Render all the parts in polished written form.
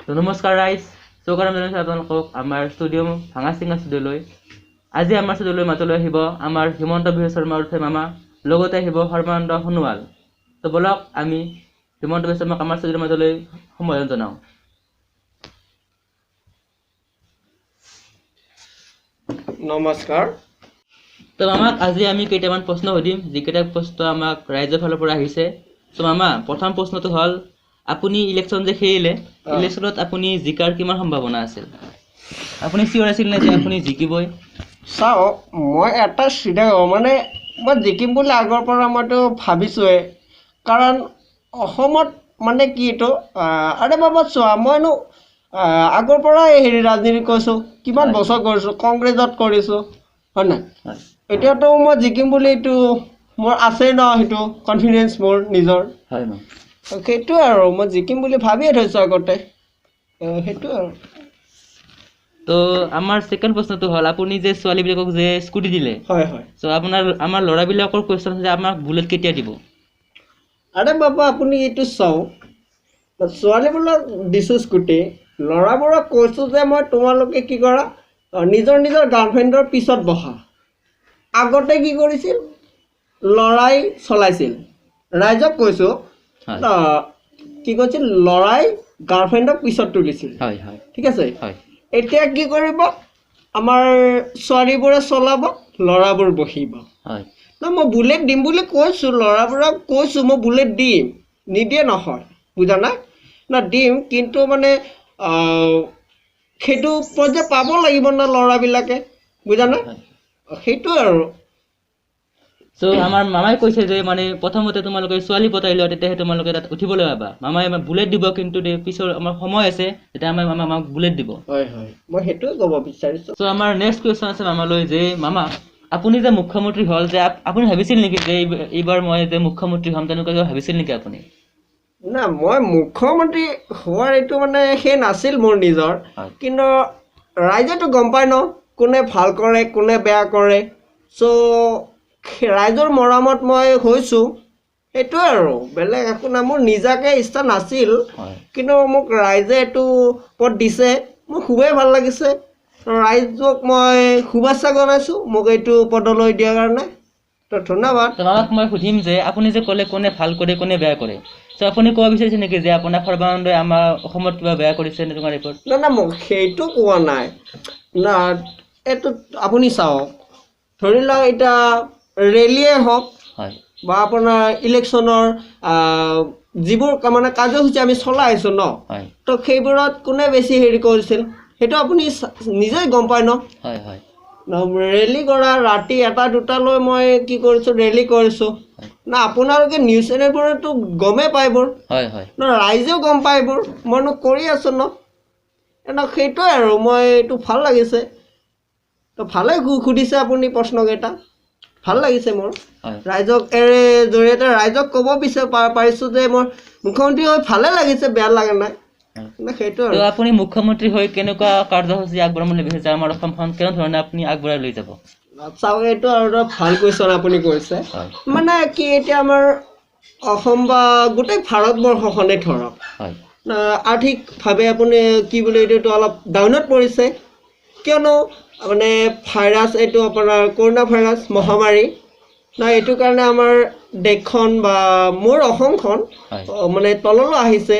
তো নমস্কাৰ ৰাইজ স্বাগতম জনাইছোঁ আপোনালোকক আমাৰ ষ্টুডিঅ' ভাঙাচিঙা ষ্টুডিঅ'লৈ। আজি আমাৰ ষ্টুডিঅ'লৈ মাতলৈ আহিব আমাৰ হিমন্ত বিশ্ব শৰ্মা উৰ্ফে মামা, লগতে আহিব সৰ্বানন্দ সোণোৱাল। তো বলক আমি হিমন্ত বিশ্ব শৰ্মাক আমাৰ ষ্টুডিঅ'ৰ মাজলৈ সম্বোধন জনাওঁ। নমস্কাৰ। তো মামাক আজি আমি কেইটামান প্ৰশ্ন সুধিম, যিকেইটা প্ৰশ্ন আমাক ৰাইজৰ ফালৰ পৰা আহিছে। তো মামা, প্ৰথম প্ৰশ্নটো হ'ল, আপুনি ইলেকশ্যন যে খেলিলে, ইলেকশ্যনত আপুনি জিকাৰ কিমান সম্ভাৱনা আছিল? আপুনি চিয়ৰ আছিল নে যে আপুনি জিকিবই? চাওক, মই এটা চিধা মানে মই জিকিম বুলি আগৰ পৰা মইতো ভাবিছোঁৱে, কাৰণ অসমত মানে কি এইটো আৰে বাবা চোৱা, মইনো আগৰ পৰাই ৰাজনীতি কৰিছোঁ, কিমান বছৰ কৰিছোঁ, কংগ্ৰেছত কৰিছোঁ, হয় নাই? এতিয়াতো মই জিকিম বুলি এইটো মোৰ আছেই ন, সেইটো কনফিডেঞ্চ মোৰ নিজৰ। হয় ন, সেইটোৱে আৰু মই জিকিম বুলি ভাবিয়ে থৈছোঁ আগতে, সেইটোৱে আৰু। তো আমাৰ ছেকেণ্ড প্ৰশ্নটো হ'ল, আপুনি যে ছোৱালীবিলাকক যে স্কুটি দিলে, হয় হয়। চ' আমাৰ ল'ৰাবিলাকৰ কুৱেশ্যন আছে যে আমাক বুলেট কেতিয়া দিব? আৰে বাবা আপুনি এইটো চাওক, ছোৱালীবোৰক দিছোঁ স্কুটি, ল'ৰাবোৰক কৈছোঁ যে মই তোমালোকে কি কৰা, নিজৰ নিজৰ গাৰ্লফ্ৰেণ্ডৰ পিছত বহা। আগতে কি কৰিছিল, ল'ৰাই চলাইছিল, ৰাইজক কৈছোঁ কি কৈছিল, ল'ৰাই গাৰ্লফ্ৰেণ্ডক পিছত তুলিছিল, ঠিক আছে। এতিয়া কি কৰিব, আমাৰ ছোৱালীবোৰে চলাব, ল'ৰাবোৰ বহিব। ন মই বুলেট দিম বুলি কৈছোঁ, ল'ৰাবোৰক কৈছোঁ মই বুলেট দিম, নিদিয়ে নহয়, বুজা নাই না, দিম, কিন্তু মানে সেইটো পৰ্যায় পাব লাগিব ন ল'ৰাবিলাকে, বুজা নাই, সেইটোৱে আৰু। চ' আমাৰ মামাই কৈছে যে মানে প্ৰথমতে তোমালোকে ছোৱালী পতাই লোৱা, তেতিয়াহে তোমালোকে তাত উঠিবলৈ পাবা। মামাই আমাক বুলেট দিব, কিন্তু পিছৰ আমাৰ সময় আছে, তেতিয়া আমাক বুলেট দিব। হয় হয়, মই সেইটোৱে ক'ব বিচাৰিছোঁ। চ' আমাৰ নেক্সট কুৱেশ্যন আছে মামালৈ যে, মামা আপুনি যে মুখ্যমন্ত্ৰী হ'ল, যে আপুনি ভাবিছিল নেকি যে এইবাৰ মই যে মুখ্যমন্ত্ৰী হ'ম, তেনেকুৱা ভাবিছিল নেকি আপুনি? না, মই মুখ্যমন্ত্ৰী হোৱাৰ এইটো মানে সেই নাছিল মোৰ নিজৰ, কিন্তু ৰাইজেতো গম পায় ন, কোনে ভাল কৰে কোনে বেয়া কৰে। চ' ৰাইজৰ মৰমত মই হৈছোঁ, সেইটোৱে আৰু, বেলেগ একো নাই। মোৰ নিজাকৈ ইচ্ছা নাছিল, কিন্তু মোক ৰাইজে এইটো পদ দিছে, মোৰ খুবেই ভাল লাগিছে। ৰাইজক মই শুভেচ্ছা জনাইছোঁ মোক এইটো পদলৈ দিয়াৰ কাৰণে, তো ধন্যবাদ। তোমাক মই সুধিম যে আপুনি যে ক'লে কোনে ভাল কৰে কোনে বেয়া কৰে, চ' আপুনি ক'ব বিচাৰিছে নেকি যে আপোনাৰ সৰ্বানন্দই আমাৰ অসমত কিবা বেয়া কৰিছে নে তোমাৰ ৰিপৰ্ট? না না, মোক সেইটো কোৱা নাই না। এইটো আপুনি চাওক, ধৰি লওক এতিয়া ৰেলীয়ে হওক বা আপোনাৰ ইলেকশ্যনৰ যিবোৰ মানে কাৰ্যসূচী আমি চলাই আছোঁ ন, তো সেইবোৰত কোনে বেছি হেৰি কৰিছিল, সেইটো আপুনি নিজেই গম পায় ন। ৰেলী কৰা ৰাতি 1-2টালৈ মই কি কৰিছোঁ, ৰেলী কৰিছোঁ না, আপোনালোকে নিউজ চেনেলবোৰতো গমেই পায় এইবোৰ ন, ৰাইজেও গম পায় এইবোৰ, মইনো কৰি আছোঁ ন। সেইটোৱে আৰু, মই এইটো ভাল লাগিছে, তো ভালে সুধিছে আপুনি প্ৰশ্নকেইটা, ভাল লাগিছে মোৰ। ৰাইজক জৰিয়তে ৰাইজক ক'ব পাৰিছোঁ যে মই মুখ্যমন্ত্ৰী হৈ ভালে লাগিছে, বেয়া লগা নাই, সেইটো আৰু। আপুনি মুখ্যমন্ত্ৰী হৈ কেনেকুৱা কাৰ্যসূচী আগবঢ়াম বুলি ভাবিছে, আমাৰ অসমখন কেনেধৰণে আপুনি আগবঢ়াই লৈ যাব? চাওক, এইটো আৰু এটা ভাল কুৱেশ্যন আপুনি কৈছে। মানে কি, এতিয়া আমাৰ অসম বা গোটেই ভাৰতবৰ্ষখনে ধৰক আৰ্থিকভাৱে আপুনি কি বুলি এইটো অলপ ডাউনত পৰিছে, কিয়নো মানে ভাইৰাছ, এইটো আপোনাৰ কৰোণা ভাইৰাছ মহামাৰী না, এইটো কাৰণে আমাৰ দেশখন বা মোৰ অসমখন মানে তললৈ আহিছে।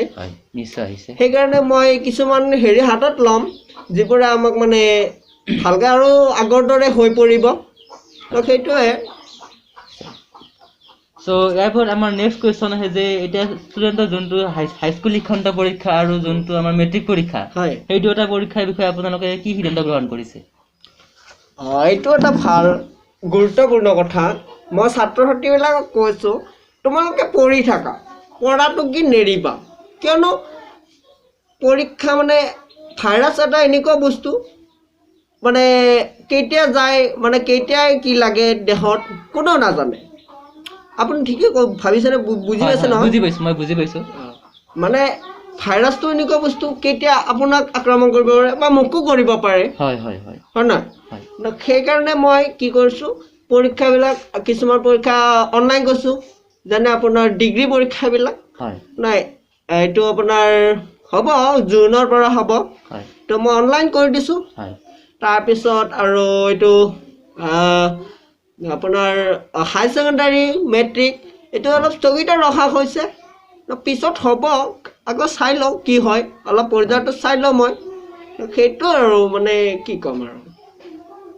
সেইকাৰণে মই কিছুমান হেৰি হাতত ল'ম, যিবোৰে আমাক মানে ভালকৈ আৰু আগৰ দৰে হৈ পৰিব, তো সেইটোৱে। চ' ইয়াৰ পৰা আমাৰ নেক্সট কুৱেশ্যন আহে যে, এতিয়া ষ্টুডেণ্টৰ যোনটো হাইস্কুল শিক্ষান্ত পৰীক্ষা আৰু যোনটো আমাৰ মেট্ৰিক পৰীক্ষা, সেই দুয়োটা পৰীক্ষাৰ বিষয়ে আপোনালোকে কি সিদ্ধান্ত গ্ৰহণ কৰিছে? এইটো এটা ভাল গুৰুত্বপূৰ্ণ কথা। মই ছাত্ৰ ছাত্ৰীবিলাকক কৈছোঁ, তোমালোকে পঢ়ি থাকা, পঢ়াটো কি নেৰিবা, কিয়নো পৰীক্ষা মানে ভাইৰাছ এটা এনেকুৱা বস্তু, মানে কেতিয়া যায়, মানে কেতিয়াই কি লাগে দেহত কোনেও নাজানে। আপুনি ঠিকেই ভাবিছেনে, বুজি পাইছে নহয়? মই বুজি পাইছোঁ। মানে ভাইৰাছটো এনেকুৱা বস্তু, কেতিয়া আপোনাক আক্ৰমণ কৰিব পাৰে বা মোকো কৰিব পাৰে, হয় নহয়? সেইকাৰণে মই কি কৰিছোঁ, পৰীক্ষাবিলাক কিছুমান পৰীক্ষা অনলাইন কৰিছোঁ, যেনে আপোনাৰ ডিগ্ৰী পৰীক্ষাবিলাক নাই, এইটো আপোনাৰ হ'ব জুনৰ পৰা হ'ব হয় তো মই অনলাইন কৰি দিছোঁ হয় তাৰপিছত আৰু এইটো আপোনাৰ হাই ছেকেণ্ডাৰী মেট্ৰিক এইটো অলপ স্থগিত ৰখা হৈছে পিছত হ'ব আকৌ চাই লওঁ কি হয় অলপ পৰ্যায়টো চাই লওঁ মই সেইটো আৰু মানে কি ক'ম আৰু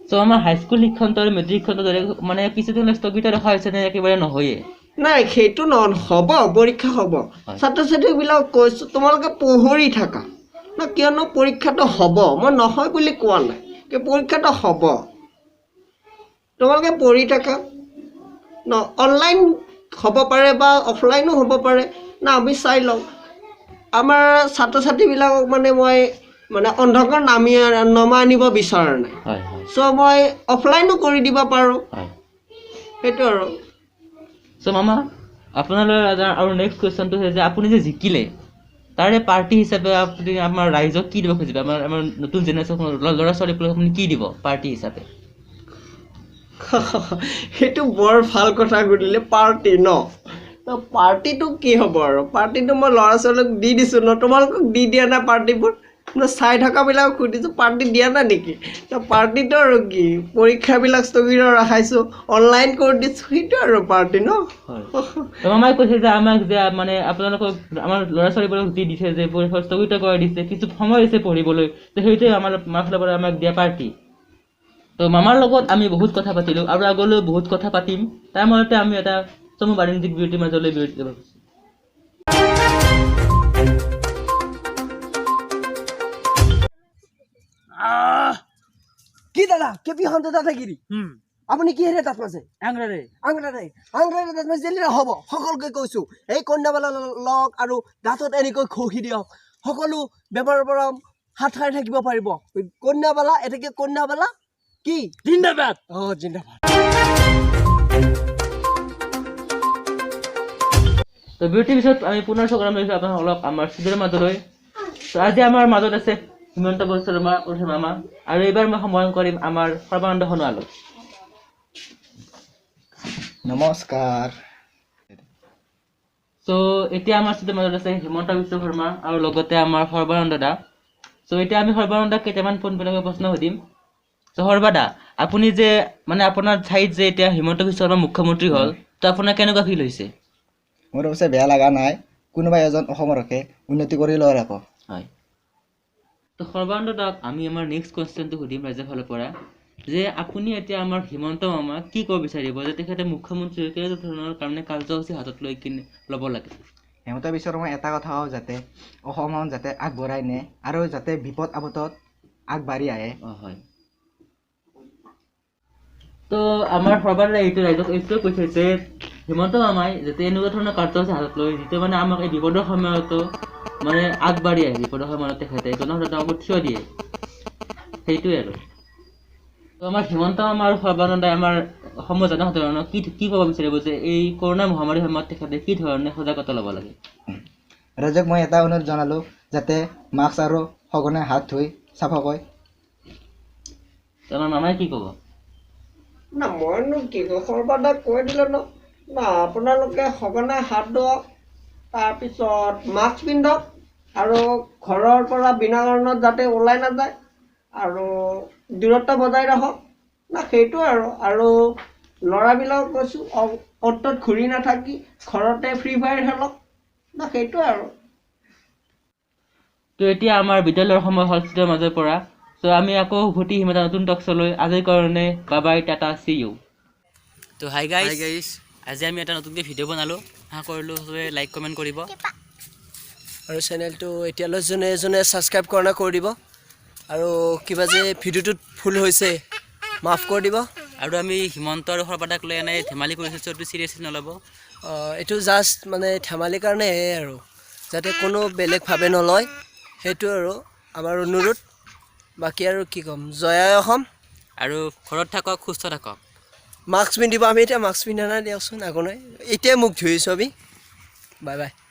চ' আমাৰ হাইস্কুল শিক্ষান্ত আৰু মেট্ৰিক শিক্ষান্ত মানে কিছুদিন স্থগিত ৰখা হৈছে নে একেবাৰে নহয়ে নাই সেইটো হ'ব পৰীক্ষা হ'ব ছাত্ৰ ছাত্ৰীবিলাক কৈছোঁ তোমালোকে পঢ়ি থাকা ন কিয়নো পৰীক্ষাটো হ'ব মই নহয় বুলি কোৱা নাই কি পৰীক্ষাটো হ'ব তোমালোকে পঢ়ি থাকা ন অনলাইন হ'ব পাৰে বা অফলাইনো হ'ব পাৰে না আমি চাই লওঁ আমাৰ ছাত্ৰ ছাত্ৰীবিলাকক মানে মই মানে অন্ধকাৰ নমাই আনিব বিচৰা নাই চ' মই অফলাইনো কৰি দিব পাৰোঁ সেইটো আৰু চ' মামা আপোনালৈ আৰু নেক্সট কুৱেশ্যনটো হৈছে যে আপুনি যে জিকিলে তাৰে পাৰ্টি হিচাপে আপুনি আমাৰ ৰাইজক কি দিব খুজিব আমাৰ নতুন জেনেৰেশ্যন ল'ৰা ছোৱালীবোৰক আপুনি কি দিব পাৰ্টি হিচাপে সেইটো বৰ ভাল কথা সুধিলে পাৰ্টি ন পাৰ্টিটো কি হ'ব আৰু পাৰ্টিটো মই ল'ৰা ছোৱালীক দি দিছোঁ ন তোমালোকক দি দিয়া নাই পাৰ্টিবোৰ চাই থকাবিলাকক সুধিছোঁ পাৰ্টি দিয়া নাই নেকি পাৰ্টিটো আৰু কি পৰীক্ষাবিলাক স্থগিত ৰাখাইছোঁ অনলাইন কৰি দিছোঁ সেইটো আৰু পাৰ্টি ন মামাই কৈছে যে আমাক যে মানে আপোনালোকক আমাৰ ল'ৰা ছোৱালীবোৰক দি দিছে যে পৰীক্ষা স্থগিত কৰি দিছে কিছু সময় দিছে পঢ়িবলৈ তো সেইটোৱে আমাৰ ফালৰ পৰা আমাক দিয়া পাৰ্টি তো মামাৰ লগত আমি বহুত কথা পাতিলোঁ আৰু আগলৈ বহুত কথা পাতিম তাৰ মাজতে আমি এটা চমু বাণিজ্যিক বিৰতিৰ মাজলৈ বিৰতি দিব খুজিছোঁ কি দাদা কেপি হন্তে দাদাগিৰি আপুনি কি হেৰে তাত মাছে আংৰাৰে তাত মাছে জেলিৰা হ'ব সকলোকে কৈছোঁ এই কন্যাবালা লগ আৰু দাঁতত এনেকৈ খহি দিয়ক সকলো বেমাৰৰ পৰা হাত সাৰি থাকিব পাৰিব কন্যাবালা এটাকে কন্যাবালা কি জিন্দাবাদ জিন্দাবাদ তো বিৰতিৰ পিছত আমি পুনৰ স্বাগতম জনাইছোঁ আপোনালোকক আমাৰ ষ্টুডিঅ'ৰ মাজলৈ তো আজি আমাৰ মাজত আছে হিমন্ত বিশ্ব শৰ্মা উৰ্ফে মামা আৰু এইবাৰ মই সম্বোধন কৰিম আমাৰ সৰ্বানন্দ সোণোৱালক নমস্কাৰ চ' এতিয়া আমাৰ ষ্টুডিঅ'ৰ মাজত আছে হিমন্ত বিশ্ব শৰ্মা আৰু লগতে আমাৰ সৰ্বানন্দ দা চ' এতিয়া আমি সৰ্বানন্দক কেইটামান পোনপটীয়াকৈ প্ৰশ্ন সুধিম চ' সৰ্বাদা আপুনি যে মানে আপোনাৰ ঠাইত যে এতিয়া হিমন্ত বিশ্ব শৰ্মা মুখ্যমন্ত্ৰী হ'ল তো আপোনাৰ কেনেকুৱা ফিল হৈছে মোৰ অৱশ্যে বেয়া লগা নাই কোনোবা এজন অসমৰকে উন্নতি কৰি লয় আকৌ হয় তো সৰ্বানন্দ দাক আমি আমাৰ নেক্সট কুৱেশ্যনটো সুধিম ৰাইজৰ ফালৰ পৰা যে আপুনি এতিয়া আমাৰ হিমন্ত মামাক কি ক'ব বিচাৰিব যে তেখেতে মুখ্যমন্ত্ৰী কেনেকুৱা ধৰণৰ কাৰণে কাৰ্যসূচী হাতত লৈ কিনে ল'ব লাগে হিমন্ত বিশ্ব শৰ্মাই এটা কথা হ'ল যাতে অসমখন যাতে আগবঢ়াই নিয়ে আৰু যাতে বিপদ আপদত আগবাঢ়ি আহে হয় তো আমাৰ সৰ্বানন্দ এইটো ৰাইজক এইটোৱে কৈছে যে হিমন্ত মামাই যাতে এনেকুৱা ধৰণৰ কাৰ্যসূচী হাতত লৈ যিটো মানে আমাক এই বিপদৰ সময়তো মানে আগবাঢ়ি আহে বিপদৰ সময়ত তেখেতে জনসাধাৰণক থিয় দিয়ে সেইটোৱে আৰু তো আমাৰ হিমন্ত মামা আৰু সৰ্বানন্দই আমাৰ অসমৰ জনসাধাৰণক কি ক'ব বিচাৰিব যে এই কৰোণা মহামাৰীৰ সময়ত তেখেতে কি ধৰণে সজাগতা ল'ব লাগে ৰাইজক মই এটা অনুৰোধ জনালোঁ যাতে মাস্ক আৰু সঘনাই হাত ধুই চাফাকৈ আমাৰ মামাই কি ক'ব না মইনো কি কওঁ সৰ্বাদাক কৈ দিলে ন না আপোনালোকে সঘনাই হাত ধুৱক তাৰপিছত মাস্ক পিন্ধক আৰু ঘৰৰ পৰা বিনা কাৰণত যাতে ওলাই নাযায় আৰু দূৰত্ব বজাই ৰাখক না সেইটো আৰু ল'ৰাবিলাকক কৈছোঁ অ'ত ঘূৰি নাথাকি ঘৰতে ফ্ৰী ফায়াৰ খেলক না সেইটো আৰু তো এতিয়া আমাৰ বিদ্যালয়ৰ সময় হলষ্টিৰ মাজৰ পৰা তো আমি আকৌ উভতি আহিম এটা নতুন টকচলৈ আজিৰ কাৰণে বাই টাটা চি ইউ তো হাই গাইছ আজি আমি এটা নতুনকৈ ভিডিঅ' বনালোঁ আশা কৰিলোঁ চবে লাইক কমেণ্ট কৰিব আৰু চেনেলটো এতিয়ালৈ যোনে যোনে ছাবস্ক্ৰাইব কৰা নাই কৰি দিব আৰু কিবা যে ভিডিঅ'টোত ভুল হৈছে মাফ কৰি দিব আৰু আমি হিমন্ত আৰু সৰ্বাদাক লৈ এনেই ধেমালি কৰিছোঁ এইটো চিৰিয়াছলি নল'ব এইটো জাষ্ট মানে ধেমালিৰ কাৰণেহে আৰু যাতে কোনো বেলেগভাৱে নলয় সেইটো আৰু আমাৰ অনুৰোধ বাকী আৰু কি ক'ম জয় অসম আৰু ঘৰত থাকক সুস্থ থাকক মাস্ক পিন্ধিব আমি এতিয়া মাস্ক পিন্ধা নাই দিয়কচোন আগলৈ এতিয়াই মুখ ধুইছোঁ আমি বাই বাই